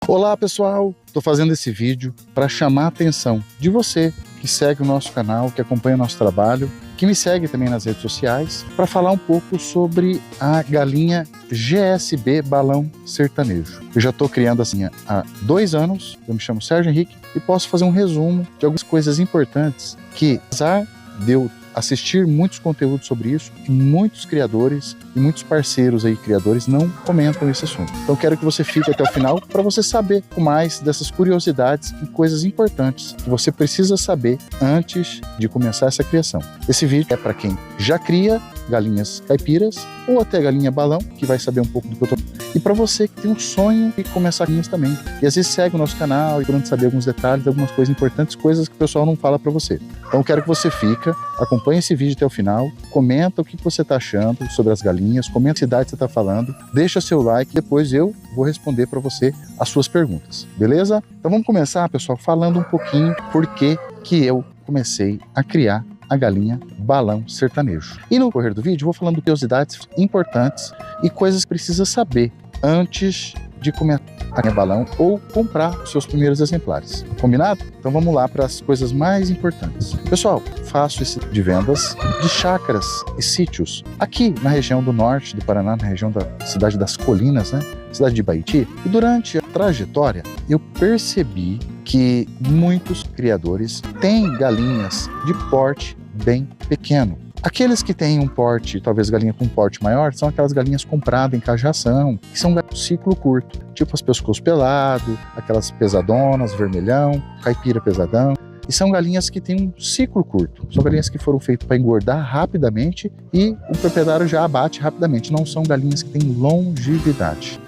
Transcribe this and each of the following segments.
Olá pessoal, estou fazendo esse vídeo para chamar a atenção de você que segue o nosso canal, que acompanha o nosso trabalho, que me segue também nas redes sociais, para falar um pouco sobre a galinha GSB balão sertanejo. Eu já estou criando assim há 2 anos, eu me chamo Sérgio Henrique e posso fazer um resumo de algumas coisas importantes que, apesar de eu assistir muitos conteúdos sobre isso, muitos criadores e muitos parceiros aí, criadores, não comentam esse assunto. Então quero que você fique até o final para você saber mais dessas curiosidades e coisas importantes que você precisa saber antes de começar essa criação. Esse vídeo é para quem já cria galinhas caipiras ou até galinha balão, que vai saber um pouco do que eu tô. E para você que tem um sonho de começar galinhas também. E às vezes segue o nosso canal e querendo saber alguns detalhes, algumas coisas importantes, coisas que o pessoal não fala para você. Então quero que você fique, acompanhe esse vídeo até o final, comenta o que você está achando sobre as galinhas, comenta a cidade que você está falando, deixa seu like, depois eu vou responder para você as suas perguntas, beleza? Então vamos começar, pessoal, falando um pouquinho por que eu comecei a criar a galinha balão sertanejo. E no correr do vídeo eu vou falando curiosidades importantes e coisas que precisa saber antes de começar a galinha balão ou comprar os seus primeiros exemplares. Combinado? Então vamos lá para as coisas mais importantes. Pessoal, faço esse tipo de vendas de chácaras e sítios aqui na região do norte do Paraná, na região da cidade das Colinas, né? Cidade de Baiti. E durante a trajetória eu percebi que muitos criadores têm galinhas de porte bem pequeno. Aqueles que têm um porte, talvez galinha com porte maior, são aquelas galinhas compradas em cajação, que são galinhas de ciclo curto, tipo as pescoço pelado, aquelas pesadonas, vermelhão, caipira pesadão. E são galinhas que têm um ciclo curto. São galinhas que foram feitas para engordar rapidamente e o proprietário já abate rapidamente. Não são galinhas que têm longevidade.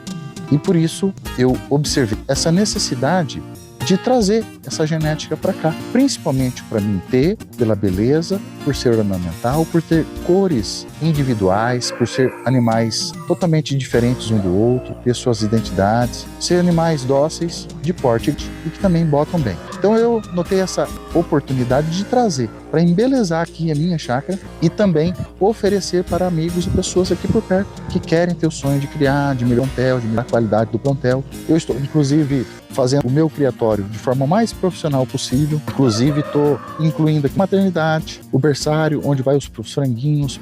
E por isso eu observei essa necessidade de trazer essa genética para cá, principalmente para mim ter, pela beleza, por ser ornamental, por ter cores individuais, por ser animais totalmente diferentes um do outro, ter suas identidades, ser animais dóceis, de porte e que também botam bem. Então eu notei essa oportunidade de trazer para embelezar aqui a minha chácara e também oferecer para amigos e pessoas aqui por perto que querem ter o sonho de criar, de melhorar o plantel, de melhorar a qualidade do plantel. Eu estou, inclusive, fazendo o meu criatório de forma mais profissional possível. Inclusive, estou incluindo aqui maternidade, o berçário, onde vai os franguinhos,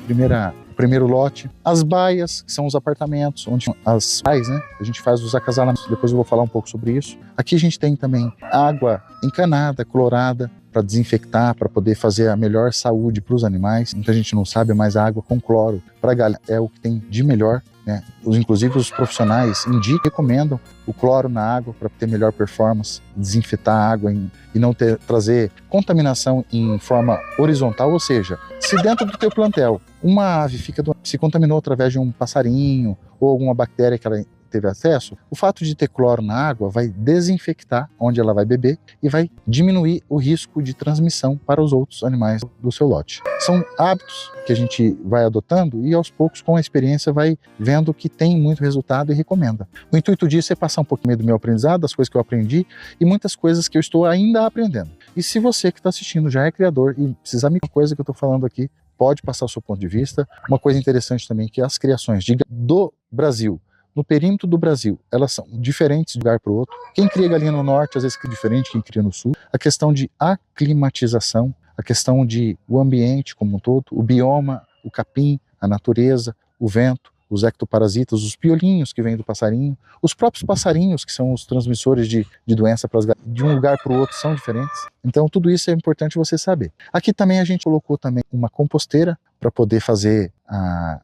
primeiro lote, as baias, que são os apartamentos, onde as baias, né? A gente faz os acasalamentos, depois eu vou falar um pouco sobre isso. Aqui a gente tem também água encanada, clorada, para desinfectar, para poder fazer a melhor saúde para os animais. Muita gente não sabe, mas a água com cloro para a galinha é o que tem de melhor, né? Inclusive os profissionais recomendam o cloro na água para ter melhor performance, desinfetar a água e não trazer contaminação em forma horizontal, ou seja, se dentro do teu plantel uma ave se contaminou através de um passarinho ou alguma bactéria que ela teve acesso, o fato de ter cloro na água vai desinfectar onde ela vai beber e vai diminuir o risco de transmissão para os outros animais do seu lote. São hábitos que a gente vai adotando e aos poucos com a experiência vai vendo que tem muito resultado e recomenda. O intuito disso é passar um pouquinho do meu aprendizado, das coisas que eu aprendi e muitas coisas que eu estou ainda aprendendo. E se você que está assistindo já é criador e precisar me coisa que eu estou falando aqui, pode passar o seu ponto de vista. Uma coisa interessante também é que as criações do Brasil, no perímetro do Brasil, elas são diferentes de um lugar para o outro. Quem cria galinha no norte, às vezes é diferente de quem cria no sul. A questão de aclimatização, a questão de o ambiente como um todo, o bioma, o capim, a natureza, o vento, os ectoparasitas, os piolinhos que vêm do passarinho, os próprios passarinhos que são os transmissores de doença para as galinhas, de um lugar para o outro são diferentes. Então tudo isso é importante você saber. Aqui também a gente colocou também uma composteira para poder fazer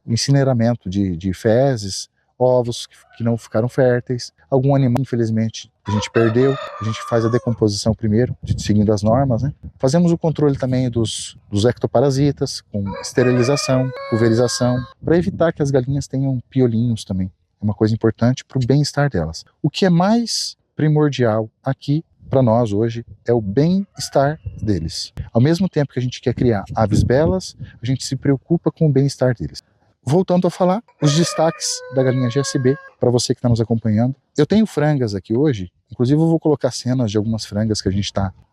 o incineramento de fezes, ovos que não ficaram férteis, algum animal infelizmente a gente perdeu, a gente faz a decomposição primeiro, seguindo as normas, né? Fazemos o controle também dos ectoparasitas, com esterilização, pulverização, para evitar que as galinhas tenham piolinhos também. É uma coisa importante para o bem-estar delas. O que é mais primordial aqui para nós hoje é o bem-estar deles. Ao mesmo tempo que a gente quer criar aves belas, a gente se preocupa com o bem-estar deles. Voltando a falar, os destaques da galinha GSB, para você que está nos acompanhando. Eu tenho frangas aqui hoje Inclusive eu vou colocar cenas de algumas frangas que a gente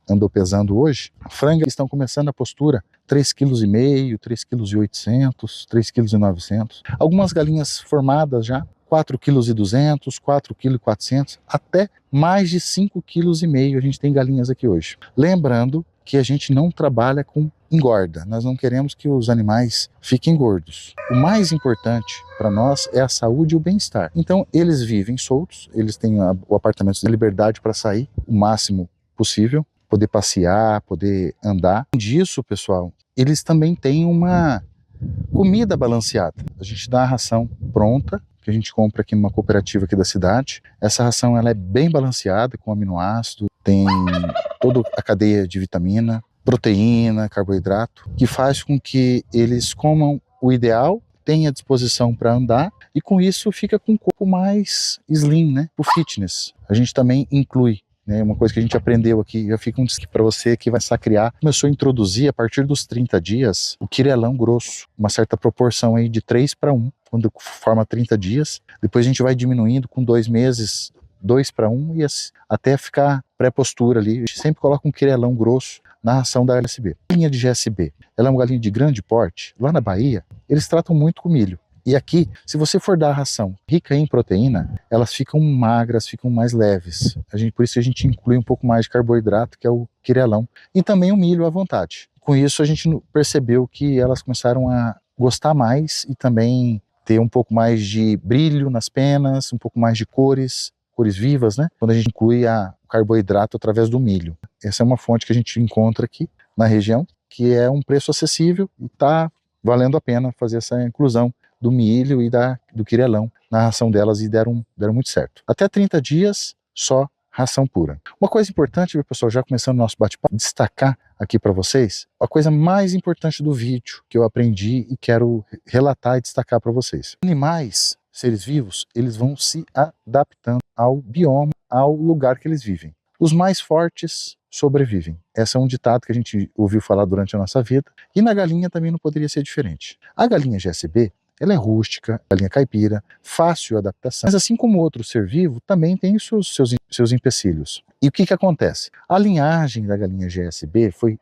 andou pesando hoje. Frangas que estão começando a postura 3,5 kg, 3,8 kg, 3,9 kg. Algumas galinhas formadas já, 4,2 kg, 4,4 kg, até mais de 5,5 kg a gente tem galinhas aqui hoje. Lembrando que a gente não trabalha com engorda, nós não queremos que os animais fiquem gordos. O mais importante para nós é a saúde e o bem-estar. Então eles vivem soltos, eles têm o apartamento de liberdade para sair o máximo possível, poder passear, poder andar. Além disso, pessoal, eles também têm uma comida balanceada. A gente dá a ração pronta, que a gente compra aqui numa cooperativa aqui da cidade. Essa ração ela é bem balanceada, com aminoácidos, tem toda a cadeia de vitamina, proteína, carboidrato, que faz com que eles comam o ideal, tenham disposição para andar e com isso fica com um corpo mais slim, né? O fitness. A gente também inclui, né, uma coisa que a gente aprendeu aqui, já fica um destaque para você que vai sacriar. Começou a introduzir a partir dos 30 dias o quirelão grosso, uma certa proporção aí de 3:1, quando forma 30 dias. Depois a gente vai diminuindo com 2 meses, 2:1 e até ficar pré-postura ali. A gente sempre coloca um quirelão grosso na ração da GSB. A galinha de GSB, ela é uma galinha de grande porte. Lá na Bahia, eles tratam muito com milho. E aqui, se você for dar a ração rica em proteína, elas ficam magras, ficam mais leves. Por isso a gente inclui um pouco mais de carboidrato, que é o quirelão. E também o milho à vontade. Com isso a gente percebeu que elas começaram a gostar mais e também ter um pouco mais de brilho nas penas, um pouco mais de cores vivas, né? Quando a gente inclui o carboidrato através do milho. Essa é uma fonte que a gente encontra aqui na região, que é um preço acessível e está valendo a pena fazer essa inclusão do milho e do quirelão na ração delas, e deram muito certo. Até 30 dias, só ração pura. Uma coisa importante, viu, pessoal, já começando o nosso bate-papo, destacar aqui para vocês a coisa mais importante do vídeo que eu aprendi e quero relatar e destacar para vocês. Animais, seres vivos, eles vão se adaptando ao bioma, ao lugar que eles vivem. Os mais fortes sobrevivem. Esse é um ditado que a gente ouviu falar durante a nossa vida, e na galinha também não poderia ser diferente. A galinha GSB, ela é rústica, galinha caipira, fácil adaptação, mas assim como outro ser vivo, também tem seus empecilhos. E o que acontece? A linhagem da galinha GSB foi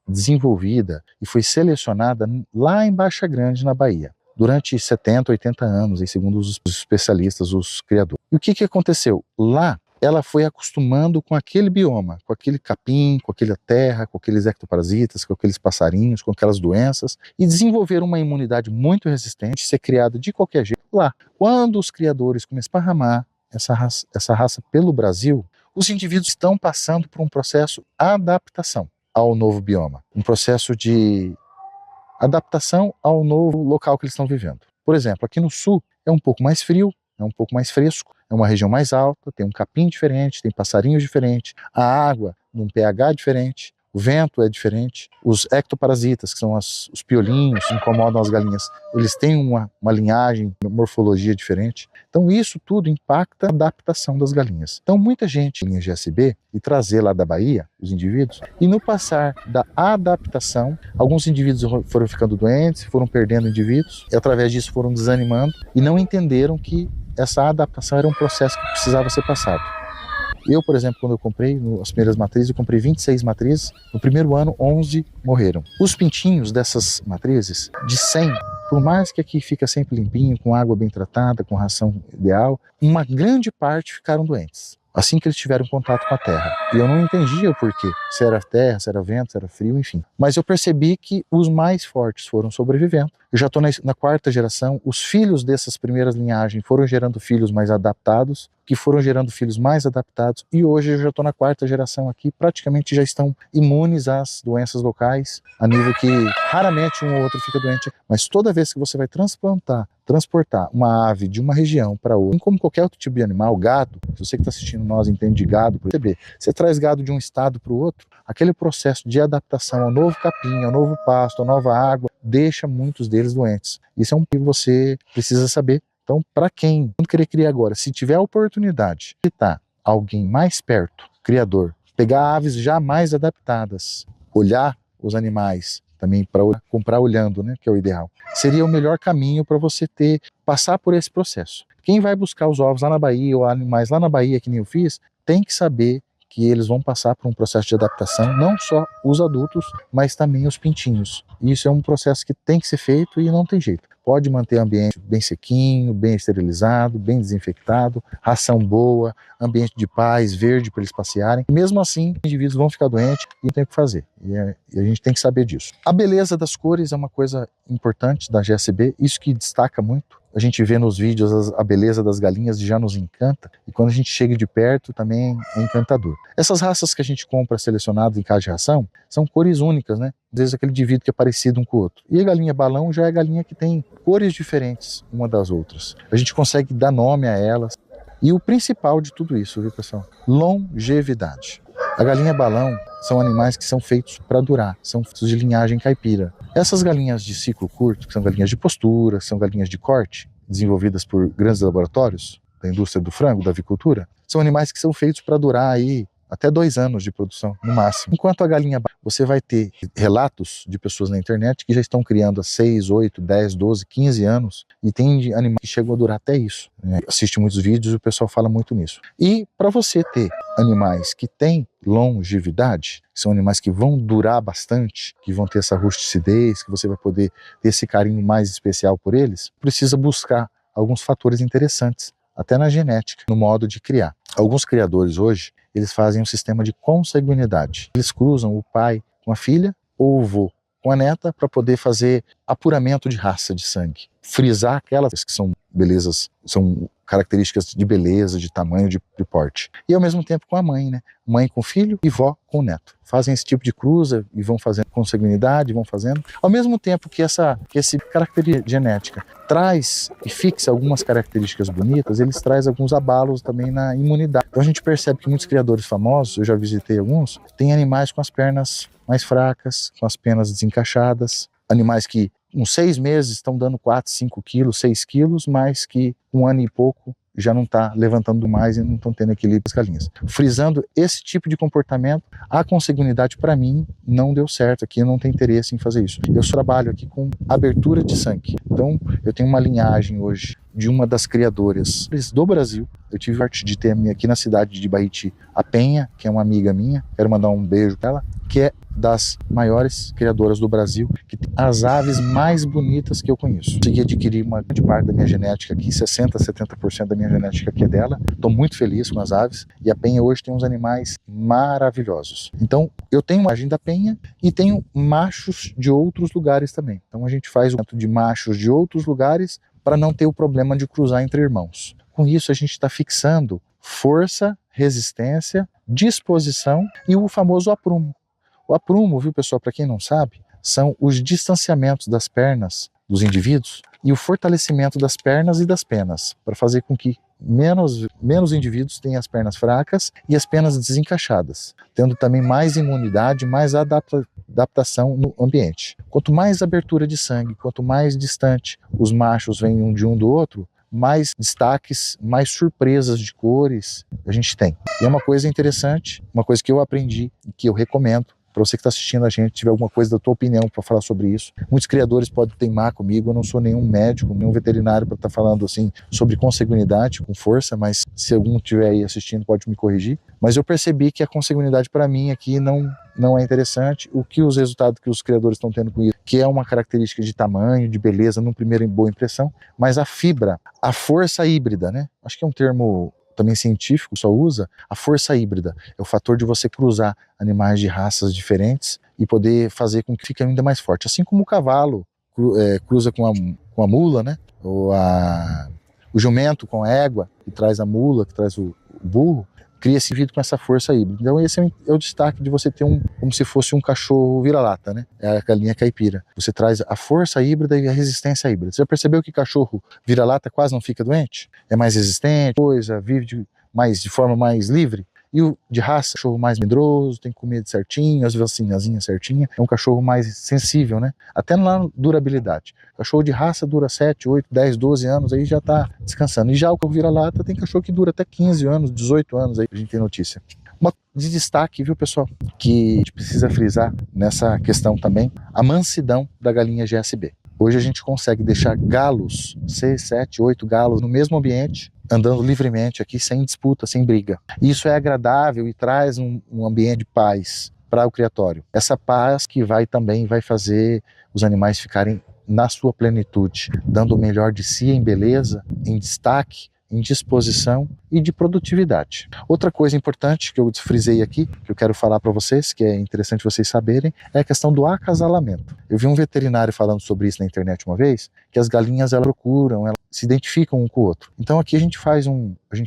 desenvolvida e foi selecionada lá em Baixa Grande, na Bahia, durante 70, 80 anos, segundo os especialistas, os criadores. E o que aconteceu? Lá, ela foi acostumando com aquele bioma, com aquele capim, com aquela terra, com aqueles ectoparasitas, com aqueles passarinhos, com aquelas doenças, e desenvolveram uma imunidade muito resistente, ser criada de qualquer jeito lá. Quando os criadores começam a esparramar essa raça pelo Brasil, os indivíduos estão passando por um processo de adaptação ao novo bioma, um processo de adaptação ao novo local que eles estão vivendo. Por exemplo, aqui no sul é um pouco mais frio, é um pouco mais fresco, é uma região mais alta, tem um capim diferente, tem passarinhos diferentes, a água num pH diferente, o vento é diferente, os ectoparasitas, que são os piolinhos que incomodam as galinhas, eles têm uma linhagem, uma morfologia diferente. Então isso tudo impacta a adaptação das galinhas. Então muita gente em GSB e trazer lá da Bahia, os indivíduos, e no passar da adaptação, alguns indivíduos foram ficando doentes, foram perdendo indivíduos, e através disso foram desanimando e não entenderam que essa adaptação era um processo que precisava ser passado. Eu, por exemplo, quando eu comprei as primeiras matrizes, eu comprei 26 matrizes. No primeiro ano, 11 morreram. Os pintinhos dessas matrizes, de 100, por mais que aqui fica sempre limpinho, com água bem tratada, com ração ideal, uma grande parte ficaram doentes assim que eles tiveram contato com a terra. E eu não entendia o porquê, se era terra, se era vento, se era frio, enfim. Mas eu percebi que os mais fortes foram sobrevivendo. Eu já estou na quarta geração, os filhos dessas primeiras linhagens foram gerando filhos mais adaptados, que foram gerando filhos mais adaptados, e hoje eu já estou na quarta geração aqui, praticamente já estão imunes às doenças locais, a nível que raramente um ou outro fica doente. Mas toda vez que você vai transportar uma ave de uma região para outra, como qualquer outro tipo de animal, gado, se você que está assistindo nós entende de gado, por perceber, você traz gado de um estado para o outro, aquele processo de adaptação ao novo capim, ao novo pasto, à nova água, deixa muitos deles doentes. Isso é um que você precisa saber. Então, para quem não querer criar agora, se tiver a oportunidade de estar alguém mais perto, criador, pegar aves já mais adaptadas, olhar os animais também para comprar olhando, né, que é o ideal, seria o melhor caminho para você passar por esse processo. Quem vai buscar os ovos lá na Bahia, ou animais lá na Bahia, que nem eu fiz, tem que saber que eles vão passar por um processo de adaptação, não só os adultos, mas também os pintinhos. Isso é um processo que tem que ser feito e não tem jeito. Pode manter o ambiente bem sequinho, bem esterilizado, bem desinfectado, ração boa, ambiente de paz, verde para eles passearem. Mesmo assim, os indivíduos vão ficar doentes e não tem o que fazer. E a gente tem que saber disso. A beleza das cores é uma coisa importante da GSB, isso que destaca muito. A gente vê nos vídeos a beleza das galinhas e já nos encanta, e quando a gente chega de perto também é encantador. Essas raças que a gente compra selecionadas em casa de ração são cores únicas, né? Às vezes aquele indivíduo que é parecido um com o outro. E a galinha balão já é a galinha que tem cores diferentes uma das outras. A gente consegue dar nome a elas. E o principal de tudo isso, viu, pessoal? Longevidade. A galinha balão são animais que são feitos para durar, são feitos de linhagem caipira. Essas galinhas de ciclo curto, que são galinhas de postura, são galinhas de corte, desenvolvidas por grandes laboratórios da indústria do frango, da avicultura, são animais que são feitos para durar aí até 2 anos de produção, no máximo. Enquanto a galinha, você vai ter relatos de pessoas na internet que já estão criando há 6, 8, 10, 12, 15 anos, e tem animais que chegam a durar até isso. Assiste muitos vídeos e o pessoal fala muito nisso. E para você ter animais que têm longevidade, que são animais que vão durar bastante, que vão ter essa rusticidez, que você vai poder ter esse carinho mais especial por eles, precisa buscar alguns fatores interessantes, até na genética, no modo de criar. Alguns criadores hoje, eles fazem um sistema de consanguinidade. Eles cruzam o pai com a filha ou o vô com a neta para poder fazer apuramento de raça de sangue. Frisar aquelas que são belezas, são características de beleza, de tamanho, de porte. E ao mesmo tempo com a mãe, né? Mãe com filho e vó com neto. Fazem esse tipo de cruza e vão fazendo consanguinidade, vão fazendo. Ao mesmo tempo que essa característica genética traz e fixa algumas características bonitas, eles trazem alguns abalos também na imunidade. Então a gente percebe que muitos criadores famosos, eu já visitei alguns, têm animais com as pernas mais fracas, com as penas desencaixadas, animais que uns 6 meses estão dando 4, 5 quilos, 6 quilos, mas que 1 ano e pouco já não está levantando mais e não estão tendo equilíbrio das galinhas. Frisando esse tipo de comportamento, a consanguinidade para mim não deu certo aqui, eu não tenho interesse em fazer isso. Eu trabalho aqui com abertura de sangue. Então eu tenho uma linhagem hoje de uma das criadoras do Brasil. Eu tive a sorte de ter aqui na cidade de Bahiti a Penha, que é uma amiga minha, quero mandar um beijo para ela, que é das maiores criadoras do Brasil, que tem as aves mais bonitas que eu conheço. Consegui adquirir uma grande parte da minha genética aqui, 60%, 70% da minha genética aqui é dela. Estou muito feliz com as aves e a Penha hoje tem uns animais maravilhosos. Então eu tenho uma imagem da Penha e tenho machos de outros lugares também. Então a gente faz o de machos de outros lugares para não ter o problema de cruzar entre irmãos. Com isso a gente está fixando força, resistência, disposição e o famoso aprumo. O aprumo, viu pessoal, para quem não sabe, são os distanciamentos das pernas dos indivíduos e o fortalecimento das pernas e das penas, para fazer com que menos indivíduos tenham as pernas fracas e as penas desencaixadas, tendo também mais imunidade, mais adaptação no ambiente. Quanto mais abertura de sangue, quanto mais distante os machos vêm um de um do outro, mais destaques, mais surpresas de cores a gente tem. E é uma coisa interessante, uma coisa que eu aprendi e que eu recomendo para você que está assistindo a gente, tiver alguma coisa da tua opinião para falar sobre isso. Muitos criadores podem teimar comigo, eu não sou nenhum médico, nenhum veterinário para estar falando assim sobre consanguinidade com força, mas se algum estiver aí assistindo pode me corrigir. Mas eu percebi que a consanguinidade para mim aqui não é interessante. O que os resultados que os criadores estão tendo com isso, que é uma característica de tamanho, de beleza, numa primeira boa impressão, mas a fibra, a força híbrida, né? Acho que é um termo também científico, só usa a força híbrida. É o fator de você cruzar animais de raças diferentes e poder fazer com que fique ainda mais forte. Assim como o cavalo cruza com a mula, né? Ou o jumento com a égua, que traz a mula, que traz o burro, cria esse indivíduo com essa força híbrida. Então esse é o destaque de você ter como se fosse um cachorro vira-lata, né? É a galinha caipira. Você traz a força híbrida e a resistência híbrida. Você já percebeu que cachorro vira-lata quase não fica doente? É mais resistente, vive de forma mais livre. E o de raça, cachorro mais medroso, tem que comer certinho, as vacinazinhas certinha, é um cachorro mais sensível, né? Até na durabilidade. Cachorro de raça dura 7, 8, 10, 12 anos, aí já tá descansando. E já o vira-lata tem cachorro que dura até 15 anos, 18 anos, aí a gente tem notícia. Uma de destaque, viu pessoal, que a gente precisa frisar nessa questão também, a mansidão da galinha GSB. Hoje a gente consegue deixar galos, 6, 7, 8 galos no mesmo ambiente, andando livremente aqui, sem disputa, sem briga. Isso é agradável e traz um ambiente de paz para o criatório. Essa paz que também vai fazer os animais ficarem na sua plenitude, dando o melhor de si em beleza, em destaque, em disposição e de produtividade. Outra coisa importante que eu frisei aqui, que eu quero falar para vocês, que é interessante vocês saberem, é a questão do acasalamento. Eu vi um veterinário falando sobre isso na internet uma vez, que as galinhas elas procuram, elas se identificam um com o outro. Então aqui a gente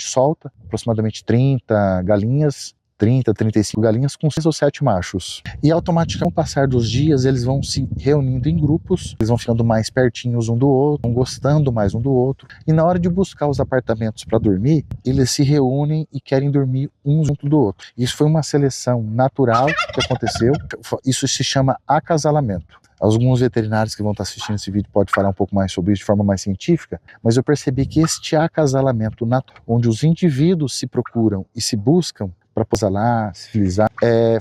solta aproximadamente 30 galinhas, 30, 35 galinhas com 6 ou 7 machos. E automaticamente, com o passar dos dias, eles vão se reunindo em grupos, eles vão ficando mais pertinhos um do outro, vão gostando mais um do outro. E na hora de buscar os apartamentos para dormir, eles se reúnem e querem dormir um junto do outro. Isso foi uma seleção natural que aconteceu. Isso se chama acasalamento. Alguns veterinários que vão estar assistindo esse vídeo podem falar um pouco mais sobre isso de forma mais científica, mas eu percebi que este acasalamento natural, onde os indivíduos se procuram e se buscam para acasalar, civilizar,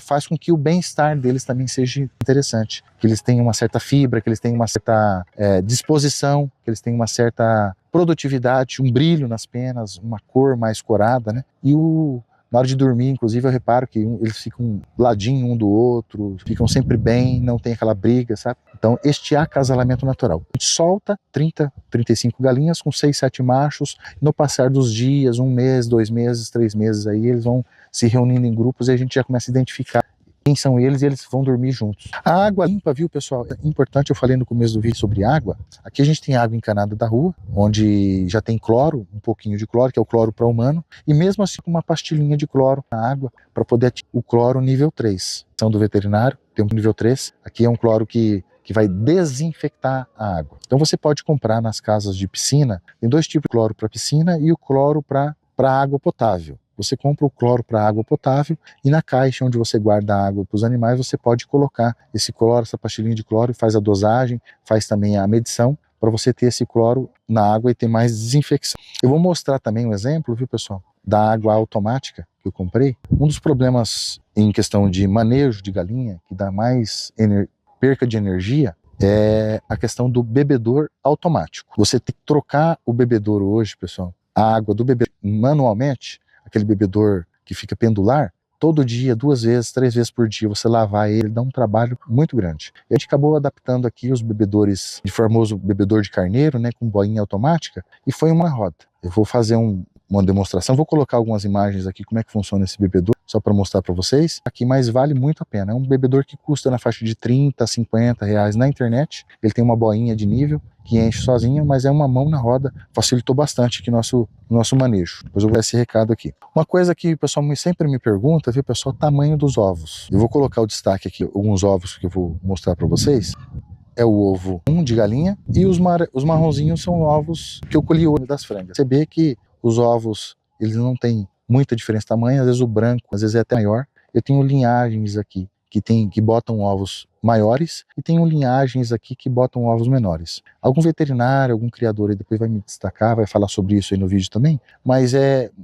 faz com que o bem-estar deles também seja interessante, que eles tenham uma certa fibra, que eles tenham uma certa disposição, que eles tenham uma certa produtividade, um brilho nas penas, uma cor mais corada, né? Na hora de dormir, inclusive, eu reparo que eles ficam ladinho um do outro, ficam sempre bem, não tem aquela briga, sabe? Então, este é acasalamento natural. A gente solta 30, 35 galinhas com 6, 7 machos. No passar dos dias, 1 mês, 2 meses, 3 meses, aí eles vão se reunindo em grupos e a gente já começa a identificar quem são eles e eles vão dormir juntos. A água limpa, viu, pessoal? É importante, eu falei no começo do vídeo sobre água. Aqui a gente tem água encanada da rua, onde já tem cloro, um pouquinho de cloro, que é o cloro para humano, e mesmo assim com uma pastilhinha de cloro na água para poder atingir o cloro nível 3. São do veterinário, tem um nível 3. Aqui é um cloro que vai desinfectar a água. Então você pode comprar nas casas de piscina, tem 2 tipos de cloro para piscina e o cloro para água potável. Você compra o cloro para água potável e na caixa onde você guarda a água para os animais, você pode colocar esse cloro, essa pastilhinha de cloro, e faz a dosagem, faz também a medição, para você ter esse cloro na água e ter mais desinfecção. Eu vou mostrar também um exemplo, viu, pessoal, da água automática que eu comprei. Um dos problemas em questão de manejo de galinha, que dá mais perca de energia, é a questão do bebedor automático. Você tem que trocar o bebedouro hoje, pessoal, a água do bebedouro manualmente, aquele bebedor que fica pendular, todo dia, 2 vezes, 3 vezes por dia, você lavar ele, dá um trabalho muito grande. E a gente acabou adaptando aqui os bebedores, de famoso bebedor de carneiro, né, com boinha automática, e foi uma roda. Eu vou fazer uma demonstração, vou colocar algumas imagens aqui, como é que funciona esse bebedor, só para mostrar para vocês aqui, mas vale muito a pena. É um bebedor que custa na faixa de 30 a 50 reais na internet, ele tem uma boinha de nível, que enche sozinha, mas é uma mão na roda, facilitou bastante aqui nosso manejo. Depois eu vou dar esse recado aqui. Uma coisa que o pessoal sempre me pergunta, viu, pessoal, o tamanho dos ovos. Eu vou colocar o destaque aqui, alguns ovos que eu vou mostrar para vocês. É o ovo de galinha e os marronzinhos são ovos que eu colhi hoje das frangas. Você vê que os ovos, eles não têm muita diferença de tamanho, às vezes o branco, às vezes é até maior. Eu tenho linhagens aqui que botam ovos maiores e tenho linhagens aqui que botam ovos menores. Algum veterinário, algum criador aí depois vai me destacar, vai falar sobre isso aí no vídeo também, mas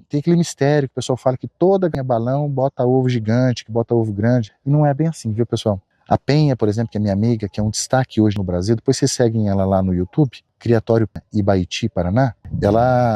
tem aquele mistério que o pessoal fala que toda galinha balão bota ovo gigante, que bota ovo grande, e não é bem assim, viu, pessoal? A Penha, por exemplo, que é minha amiga, que é um destaque hoje no Brasil, depois vocês seguem ela lá no YouTube, Criatório Ibaiti, Paraná,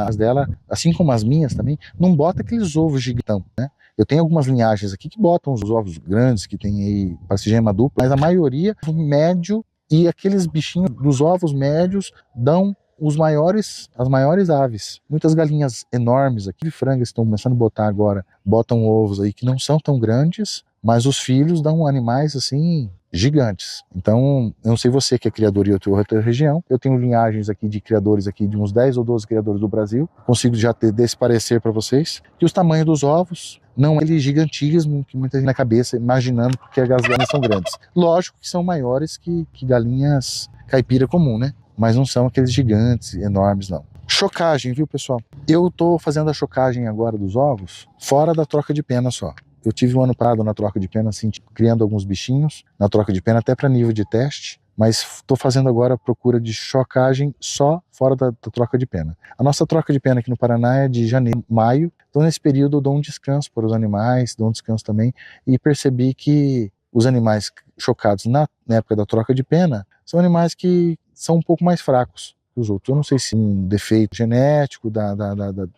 as dela, assim como as minhas também, não bota aqueles ovos gigantão, né? Eu tenho algumas linhagens aqui que botam os ovos grandes, que tem aí parcigema dupla, mas a maioria é médio, e aqueles bichinhos dos ovos médios dão as maiores aves. Muitas galinhas enormes aqui, de frangas, estão começando a botar agora, botam ovos aí que não são tão grandes, mas os filhos dão animais assim gigantes. Então, eu não sei você que é criador em outra região, eu tenho linhagens aqui de criadores aqui de uns 10 ou 12 criadores do Brasil, consigo já ter desse parecer para vocês. E os tamanhos dos ovos não é aquele gigantismo que muita gente na cabeça imaginando porque as galinhas são grandes. Lógico que são maiores que galinhas caipira comum, né? Mas não são aqueles gigantes enormes, não. Chocagem, viu, pessoal? Eu tô fazendo a chocagem agora dos ovos fora da troca de pena só. Eu tive um ano parado na troca de pena, assim, criando alguns bichinhos na troca de pena, até para nível de teste, mas estou fazendo agora a procura de chocagem só fora da troca de pena. A nossa troca de pena aqui no Paraná é de janeiro, maio, então nesse período eu dou um descanso para os animais, dou um descanso também, e percebi que os animais chocados na época da troca de pena são animais que são um pouco mais fracos que os outros. Eu não sei se é um defeito genético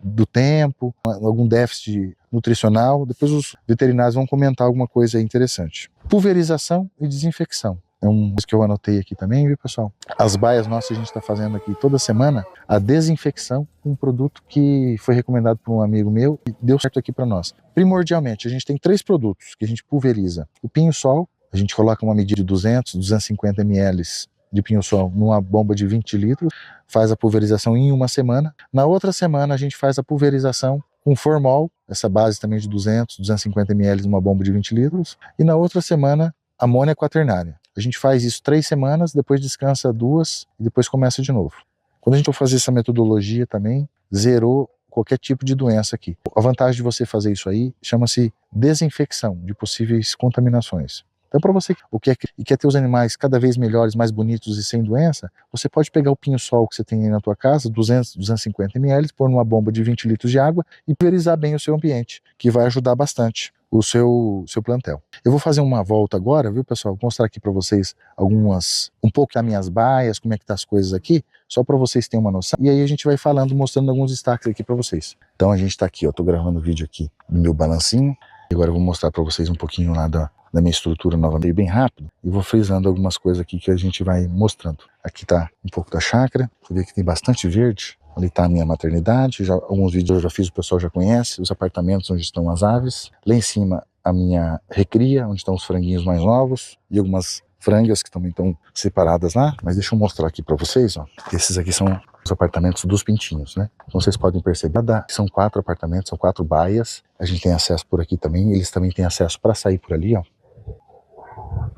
do tempo, algum déficit nutricional. Depois os veterinários vão comentar alguma coisa interessante. Pulverização e desinfecção. É uma coisa que eu anotei aqui também, viu, pessoal? As baias nossas, a gente está fazendo aqui toda semana a desinfecção com um produto que foi recomendado por um amigo meu e deu certo aqui para nós. Primordialmente, a gente tem 3 produtos que a gente pulveriza. O pinho-sol, a gente coloca uma medida de 200, 250 ml de pinho-sol numa bomba de 20 litros, faz a pulverização em uma semana. Na outra semana, a gente faz a pulverização com formol, essa base também de 200, 250 ml numa bomba de 20 litros. E na outra semana, amônia quaternária. A gente faz isso 3 semanas, depois descansa 2 e depois começa de novo. Quando a gente for fazer essa metodologia também, zerou qualquer tipo de doença aqui. A vantagem de você fazer isso aí chama-se desinfecção de possíveis contaminações. Então, para você que quer ter os animais cada vez melhores, mais bonitos e sem doença, você pode pegar o pinho-sol que você tem aí na tua casa, 200, 250 ml, pôr numa bomba de 20 litros de água e pulverizar bem o seu ambiente, que vai ajudar bastante o seu plantel. Eu vou fazer uma volta agora, viu, pessoal? Vou mostrar aqui para vocês um pouco das minhas baias, como é que tá as coisas aqui, só para vocês terem uma noção. E aí a gente vai falando, mostrando alguns destaques aqui para vocês. Então a gente tá aqui, ó, tô gravando o vídeo aqui do meu balancinho. E agora eu vou mostrar para vocês um pouquinho lá da minha estrutura novamente, bem rápido, e vou frisando algumas coisas aqui que a gente vai mostrando. Aqui tá um pouco da chácara, você vê que tem bastante verde. Ali está a minha maternidade, alguns vídeos eu já fiz, o pessoal já conhece, os apartamentos onde estão as aves. Lá em cima a minha recria, onde estão os franguinhos mais novos, e algumas frangas que também estão separadas lá. Mas deixa eu mostrar aqui para vocês, ó. Esses aqui são os apartamentos dos pintinhos, né? Então vocês podem perceber, são 4 apartamentos, são 4 baias. A gente tem acesso por aqui também, eles também têm acesso para sair por ali, ó.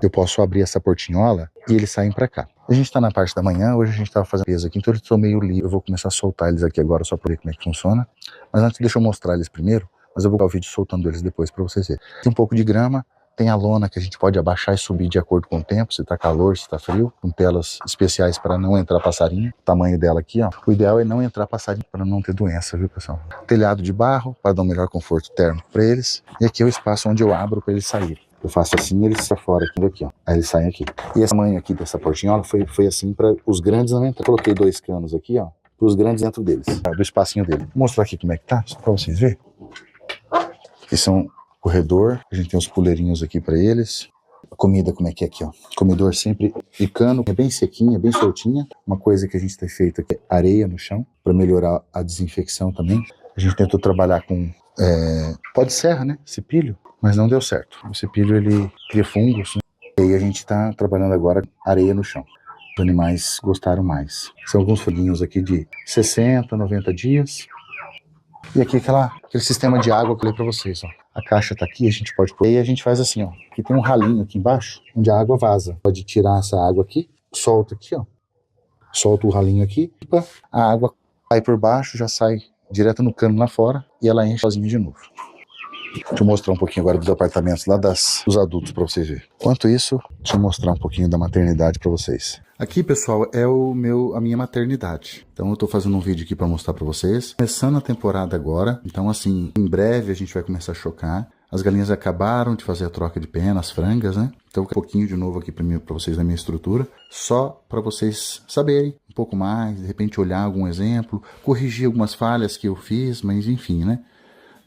Eu posso abrir essa portinhola e eles saem para cá. A gente está na parte da manhã, hoje a gente estava fazendo peso aqui, então eles estão meio livres. Eu vou começar a soltar eles aqui agora só para ver como é que funciona. Mas antes deixa eu mostrar eles primeiro, mas eu vou colocar o vídeo soltando eles depois para vocês verem. Tem um pouco de grama, tem a lona que a gente pode abaixar e subir de acordo com o tempo, se está calor, se está frio, com telas especiais para não entrar passarinho. O tamanho dela aqui, ó. O ideal é não entrar passarinho para não ter doença, viu, pessoal? Telhado de barro para dar um melhor conforto térmico para eles. E aqui é o espaço onde eu abro para eles saírem. Eu faço assim e eles saem fora aqui, ó. Aí eles saem aqui. E esse tamanho aqui dessa portinhola foi assim para os grandes não entrar. Coloquei 2 canos aqui, ó, para os grandes dentro deles, do espacinho dele. Vou mostrar aqui como é que tá, só para vocês verem. Aqui são corredor, a gente tem os puleirinhos aqui para eles. A comida como é que é aqui, ó. Comedor sempre de cano, é bem sequinha, bem soltinha. Uma coisa que a gente tem feito aqui é areia no chão, para melhorar a desinfecção também. A gente tentou trabalhar com pó de serra, né, cipilho, mas não deu certo. O cipilho, ele cria fungos, né? E aí a gente está trabalhando agora areia no chão. Os animais gostaram mais. São alguns foguinhos aqui de 60, 90 dias. E aqui aquele sistema de água que eu falei para vocês, ó. A caixa tá aqui, a gente pode pôr. E aí a gente faz assim, ó. Aqui tem um ralinho aqui embaixo, onde a água vaza. Pode tirar essa água aqui, solta aqui, ó. Solta o ralinho aqui, a água vai por baixo, já sai direto no cano lá fora e ela enche sozinha de novo. Deixa eu mostrar um pouquinho agora dos apartamentos lá dos adultos para vocês verem. Enquanto isso, deixa eu mostrar um pouquinho da maternidade para vocês. Aqui, pessoal, é a minha maternidade. Então eu tô fazendo um vídeo aqui para mostrar para vocês. Começando a temporada agora, então assim, em breve a gente vai começar a chocar. As galinhas acabaram de fazer a troca de pena, as frangas, né? Então um pouquinho de novo aqui para vocês da minha estrutura, só para vocês saberem um pouco mais, de repente olhar algum exemplo, corrigir algumas falhas que eu fiz, mas enfim, né?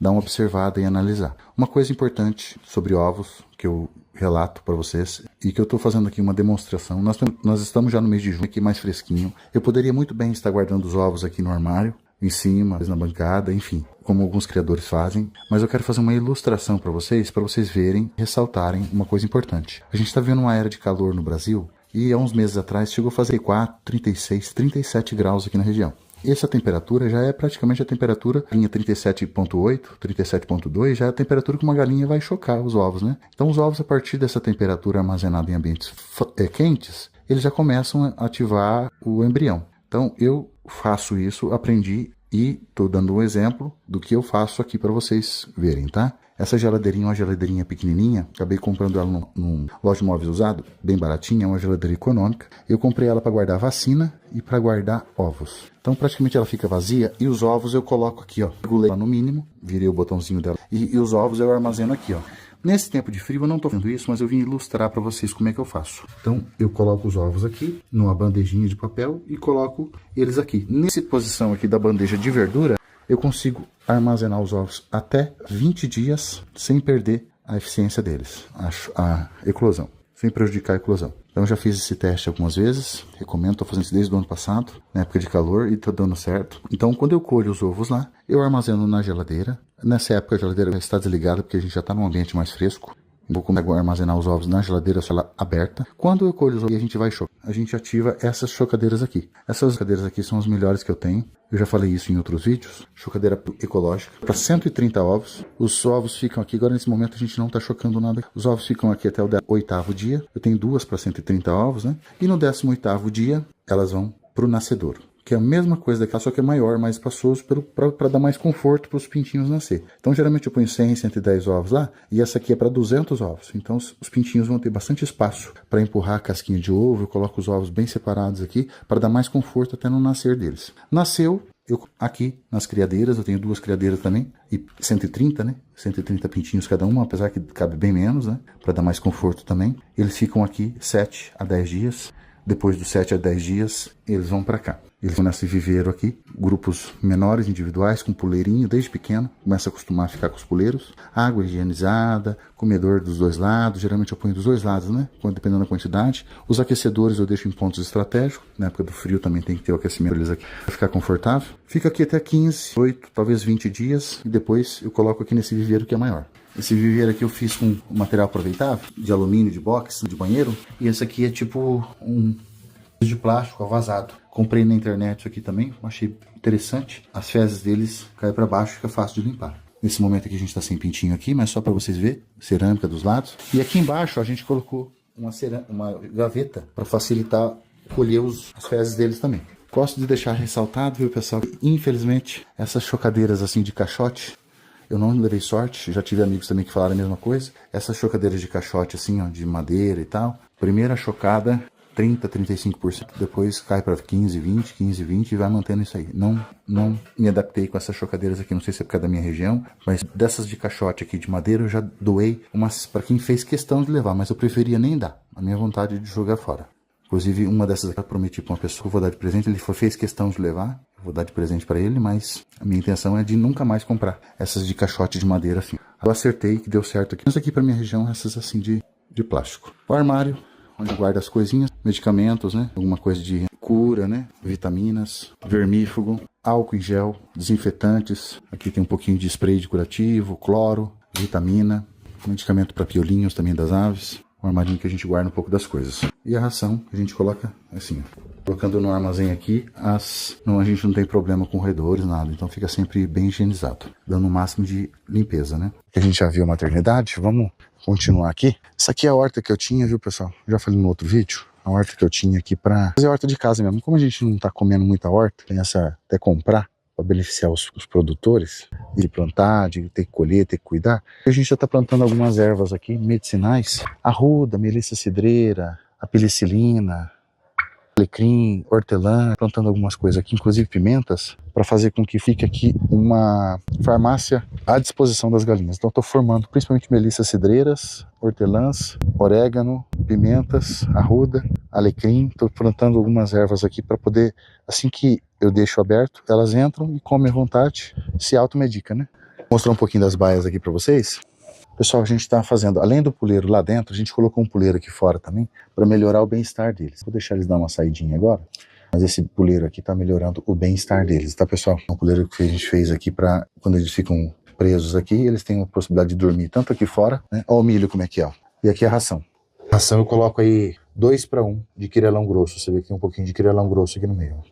Dar uma observada e analisar. Uma coisa importante sobre ovos, que eu relato para vocês, e que eu estou fazendo aqui uma demonstração. Nós estamos já no mês de junho, aqui mais fresquinho. Eu poderia muito bem estar guardando os ovos aqui no armário, em cima, na bancada, enfim, como alguns criadores fazem. Mas eu quero fazer uma ilustração para vocês verem, ressaltarem uma coisa importante. A gente está vendo uma era de calor no Brasil, e há uns meses atrás chegou a fazer 36, 37 graus aqui na região. Essa temperatura já é praticamente a temperatura, galinha 37,8, 37,2, já é a temperatura que uma galinha vai chocar os ovos, né? Então os ovos, a partir dessa temperatura armazenada em ambientes quentes, eles já começam a ativar o embrião. Então eu faço isso, aprendi e estou dando um exemplo do que eu faço aqui para vocês verem, tá? Essa geladeirinha é uma geladeirinha pequenininha, acabei comprando ela num loja de móveis usado, bem baratinha, é uma geladeira econômica. Eu comprei ela para guardar vacina e para guardar ovos. Então praticamente ela fica vazia e os ovos eu coloco aqui, ó. Regulei ela no mínimo, virei o botãozinho dela e os ovos eu armazeno aqui, ó. Nesse tempo de frio eu não estou fazendo isso, mas eu vim ilustrar para vocês como é que eu faço. Então eu coloco os ovos aqui numa bandejinha de papel e coloco eles aqui. Nessa posição aqui da bandeja de verdura, eu consigo armazenar os ovos até 20 dias sem perder a eficiência deles, a eclosão, sem prejudicar a eclosão. Então já fiz esse teste algumas vezes, recomendo, estou fazendo isso desde o ano passado, na época de calor, e está dando certo. Então quando eu colho os ovos lá, eu armazeno na geladeira. Nessa época a geladeira já está desligada, porque a gente já está num ambiente mais fresco. Vou começar a armazenar os ovos na geladeira, se ela aberta. Quando eu colho os ovos, a gente vai chocar. A gente ativa essas chocadeiras aqui. Essas chocadeiras aqui são as melhores que eu tenho. Eu já falei isso em outros vídeos. Chocadeira ecológica para 130 ovos. Os ovos ficam aqui. Agora nesse momento a gente não está chocando nada. Os ovos ficam aqui até o 8º dia. Eu tenho duas para 130 ovos, né? E no 18º dia elas vão para o nascedouro, que é a mesma coisa daquela, só que é maior, mais espaçoso, para dar mais conforto para os pintinhos nascer. Então, geralmente eu ponho 100, 110 ovos lá, e essa aqui é para 200 ovos. Então, os pintinhos vão ter bastante espaço para empurrar a casquinha de ovo. Eu coloco os ovos bem separados aqui, para dar mais conforto até no nascer deles. Nasceu, eu aqui nas criadeiras, eu tenho duas criadeiras também, e 130, né? 130 pintinhos cada uma, apesar que cabe bem menos, né? Para dar mais conforto também. Eles ficam aqui 7 a 10 dias. Depois dos 7 a 10 dias, eles vão para cá. Eles vão nesse viveiro aqui, grupos menores, individuais, com puleirinho, desde pequeno. Começa a acostumar a ficar com os puleiros. Água higienizada, comedor dos dois lados. Geralmente eu ponho dos dois lados, né? Dependendo da quantidade. Os aquecedores eu deixo em pontos estratégicos. Na época do frio também tem que ter o aquecimento deles aqui para ficar confortável. Fica aqui até 15, 8, talvez 20 dias. E depois eu coloco aqui nesse viveiro que é maior. Esse viveiro aqui eu fiz com material aproveitável, de alumínio, de box, de banheiro. E esse aqui é tipo um de plástico vazado. Comprei na internet isso aqui também, achei interessante. As fezes deles caem para baixo, fica fácil de limpar. Nesse momento aqui a gente está sem pintinho aqui, mas só para vocês verem, cerâmica dos lados. E aqui embaixo a gente colocou uma gaveta para facilitar colher as fezes deles também. Gosto de deixar ressaltado, viu, pessoal? Infelizmente, essas chocadeiras assim de caixote, eu não levei sorte, já tive amigos também que falaram a mesma coisa. Essas chocadeiras de caixote assim, ó, de madeira e tal, primeira chocada 30, 35%, depois cai para 15, 20, 15, 20 e vai mantendo isso aí. Não me adaptei com essas chocadeiras aqui, não sei se é por causa da minha região, mas dessas de caixote aqui de madeira eu já doei umas para quem fez questão de levar, mas eu preferia nem dar, a minha vontade é de jogar fora. Inclusive uma dessas aqui eu prometi para uma pessoa que eu vou dar de presente, ele fez questão de levar, eu vou dar de presente para ele, mas a minha intenção é de nunca mais comprar essas de caixote de madeira assim. Eu acertei que deu certo aqui. Mas aqui para minha região, essas assim de plástico. O armário, onde guarda as coisinhas, medicamentos, né? Alguma coisa de cura, né? Vitaminas, vermífugo, álcool em gel, desinfetantes. Aqui tem um pouquinho de spray de curativo, cloro, vitamina, medicamento para piolinhos também das aves. Um armarinho que a gente guarda um pouco das coisas. E a ração a gente coloca assim, colocando no armazém aqui, a gente não tem problema com roedores, nada. Então fica sempre bem higienizado, dando o máximo de limpeza, né? A gente já viu a maternidade, vamos continuar aqui. Essa aqui é a horta que eu tinha, viu, pessoal? Já falei no outro vídeo. A horta que eu tinha aqui pra fazer horta de casa mesmo. Como a gente não tá comendo muita horta, tem essa até comprar para beneficiar os produtores, de plantar, de ter que colher, ter que cuidar. A gente já está plantando algumas ervas aqui, medicinais. Arruda, melissa cidreira, a penicilina, alecrim, hortelã, plantando algumas coisas aqui, inclusive pimentas, para fazer com que fique aqui uma farmácia à disposição das galinhas. Então estou formando principalmente melissas cidreiras, hortelãs, orégano, pimentas, arruda, alecrim. Estou plantando algumas ervas aqui para poder, assim que eu deixo aberto, elas entram e comem à vontade, se automedica, né? Vou mostrar um pouquinho das baias aqui para vocês. Pessoal, a gente está fazendo, além do puleiro lá dentro, a gente colocou um puleiro aqui fora também, para melhorar o bem-estar deles. Vou deixar eles dar uma saidinha agora, mas esse puleiro aqui está melhorando o bem-estar deles, tá, pessoal? É um puleiro que a gente fez aqui para, quando eles ficam presos aqui, eles têm a possibilidade de dormir tanto aqui fora, né? Olha o milho como é que é, ó. E aqui a ração. A ração eu coloco aí 2:1 de quirelão grosso, você vê que tem um pouquinho de quirelão grosso aqui no meio.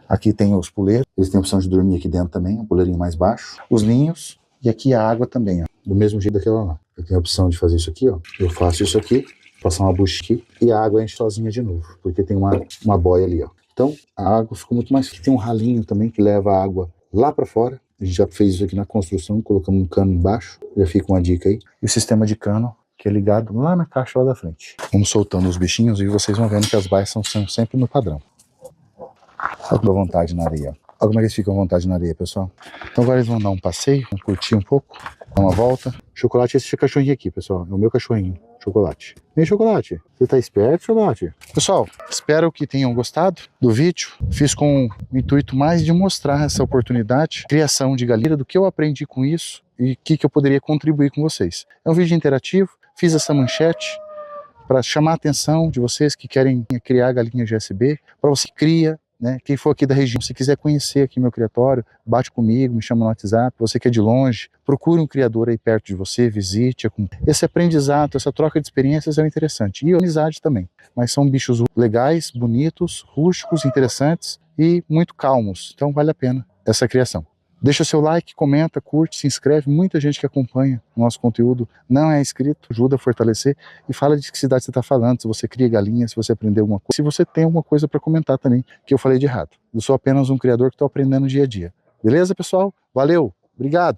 Aqui tem os puleiros, eles têm a opção de dormir aqui dentro também, um puleirinho mais baixo. Os ninhos, e aqui a água também, ó, do mesmo jeito daquela lá. Eu tenho a opção de fazer isso aqui, ó. Eu faço isso aqui, passar uma bucha aqui, e a água enche sozinha de novo, porque tem uma boia ali, ó. Então, a água ficou muito mais... Tem um ralinho também que leva a água lá para fora. A gente já fez isso aqui na construção, colocamos um cano embaixo, já fica uma dica aí. E o sistema de cano, que é ligado lá na caixa lá da frente. Vamos soltando os bichinhos e vocês vão vendo que as baias são sempre no padrão. Olha que dá vontade na areia, ó. Olha como é que eles ficam à vontade na areia, pessoal. Então agora eles vão dar um passeio, vão curtir um pouco. Dá uma volta. Chocolate, esse cachorrinho aqui, pessoal, é o meu cachorrinho, Chocolate. Vem, Chocolate. Você tá esperto, Chocolate? Pessoal, espero que tenham gostado do vídeo. Fiz com o intuito mais de mostrar essa oportunidade, criação de galinha, do que eu aprendi com isso e o que eu poderia contribuir com vocês. É um vídeo interativo, fiz essa manchete para chamar a atenção de vocês que querem criar galinha GSB, para você que cria, né? Quem for aqui da região, se quiser conhecer aqui meu criatório, bate comigo, me chama no WhatsApp. Você que é de longe, procure um criador aí perto de você, visite. Esse aprendizado, essa troca de experiências é interessante. E amizade também. Mas são bichos legais, bonitos, rústicos, interessantes e muito calmos. Então vale a pena essa criação. Deixa seu like, comenta, curte, se inscreve. Muita gente que acompanha o nosso conteúdo não é inscrito, ajuda a fortalecer. E fala de que cidade você está falando, se você cria galinha, se você aprendeu alguma coisa, se você tem alguma coisa para comentar também, que eu falei de errado. Eu sou apenas um criador que estou aprendendo dia a dia. Beleza, pessoal? Valeu! Obrigado!